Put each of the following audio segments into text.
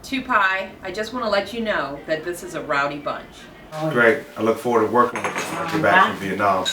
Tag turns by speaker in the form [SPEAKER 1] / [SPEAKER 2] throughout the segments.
[SPEAKER 1] 2Pi, I just want to let you know that this is a rowdy bunch.
[SPEAKER 2] Great. I look forward to working with you when I get back from Vietnam.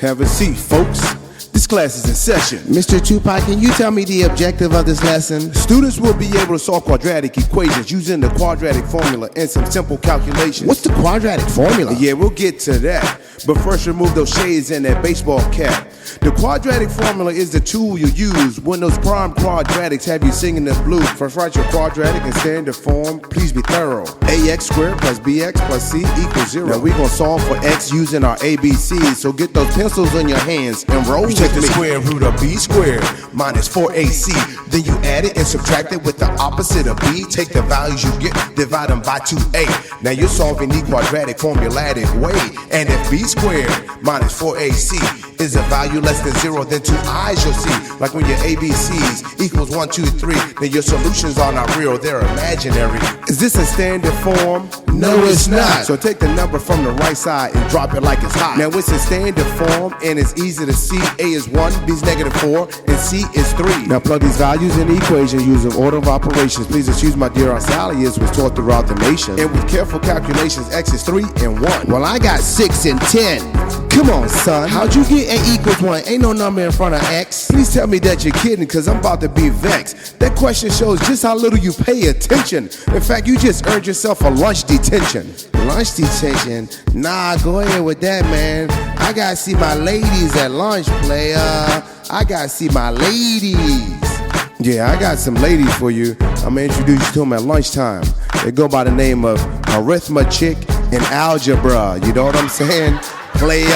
[SPEAKER 3] Have a seat, folks. This class is in session.
[SPEAKER 4] Mr. 2Pi, can you tell me the objective of this lesson?
[SPEAKER 3] Students will be able to solve quadratic equations using the quadratic formula and some simple calculations.
[SPEAKER 4] What's the quadratic formula?
[SPEAKER 3] Yeah, we'll get to that. But first, remove those shades and that baseball cap. The quadratic formula is the tool you use when those prime quadratics have you singing the blues. First, write your quadratic in standard form. Please be thorough. Ax squared plus bx plus c equals 0. Now we're gonna solve for x using our ABCs. So get those pencils in your hands and roll with me.
[SPEAKER 4] Take the square root of b squared minus 4ac. Then you add it and subtract it with the opposite of b. Take the values you get, divide them by 2a. Now you're solving the quadratic formulatic way. And if b squared minus 4ac is a value less than 0, then 2i's you'll see. Like when your ABCs equals 1, 2, 3, then your solutions are not real, they're imaginary.
[SPEAKER 3] Is this in standard form?
[SPEAKER 4] No, it's not.
[SPEAKER 3] So take the number from the right side and drop it like it's hot. Now it's in standard form and it's easy to see. A is 1, B is negative 4, and C is 3. Now plug these values in the equation using order of operations. Please excuse my dear Aunt Sally, as was taught throughout the nation. And with careful calculations, X is 3 and 1.
[SPEAKER 4] Well, I got 6 and 10.
[SPEAKER 3] Come on, son.
[SPEAKER 4] How'd you get A equals 1? Ain't no number in front of X.
[SPEAKER 3] Please tell me that you're kidding, cause I'm about to be vexed. That question shows just how little you pay attention. In fact, you just earned yourself a lunch detention.
[SPEAKER 4] Lunch detention? Nah, go ahead with that, man. I gotta see my ladies at lunch, player. I gotta see my ladies.
[SPEAKER 3] Yeah, I got some ladies for you. I'm gonna introduce you to them at lunchtime. They go by the name of Arithmetic and Algebra. You know what I'm saying? Player.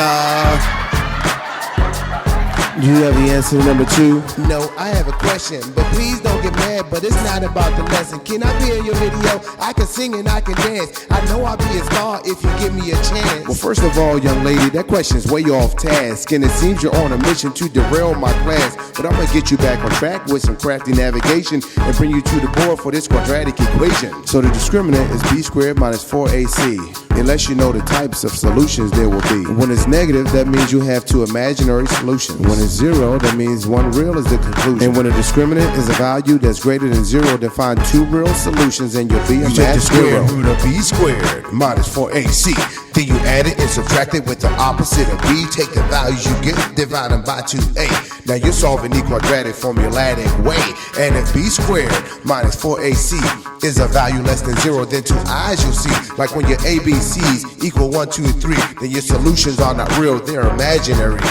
[SPEAKER 3] You have the answer to number 2?
[SPEAKER 4] No, I have a question, but please don't get mad, but it's not about the lesson. Can I be in your video? I can sing and I can dance. I know I'll be a star if you give me a chance.
[SPEAKER 3] Well, first of all, young lady, that question's way off task, and it seems you're on a mission to derail my class. But I'm gonna get you back on track with some crafty navigation and bring you to the board for this quadratic equation. So the discriminant is b squared minus 4ac. It lets you know the types of solutions there will be. When it's negative, that means you have 2 imaginary solutions. When it's 0, that means 1 real is the conclusion. And when a discriminant is a value that's greater than 0, then find 2 real solutions and you'll be a
[SPEAKER 4] take the square
[SPEAKER 3] zero.
[SPEAKER 4] root of b squared minus 4ac. Then you add it and subtract it with the opposite of b. Take the values you get, divide them by 2a. Now you're solving the quadratic formulatic way. And if b squared minus 4ac is a value less than 0, then 2i's you'll see. Like when your ABCs equal 1, 2, 3, then your solutions are not real, they're imaginary.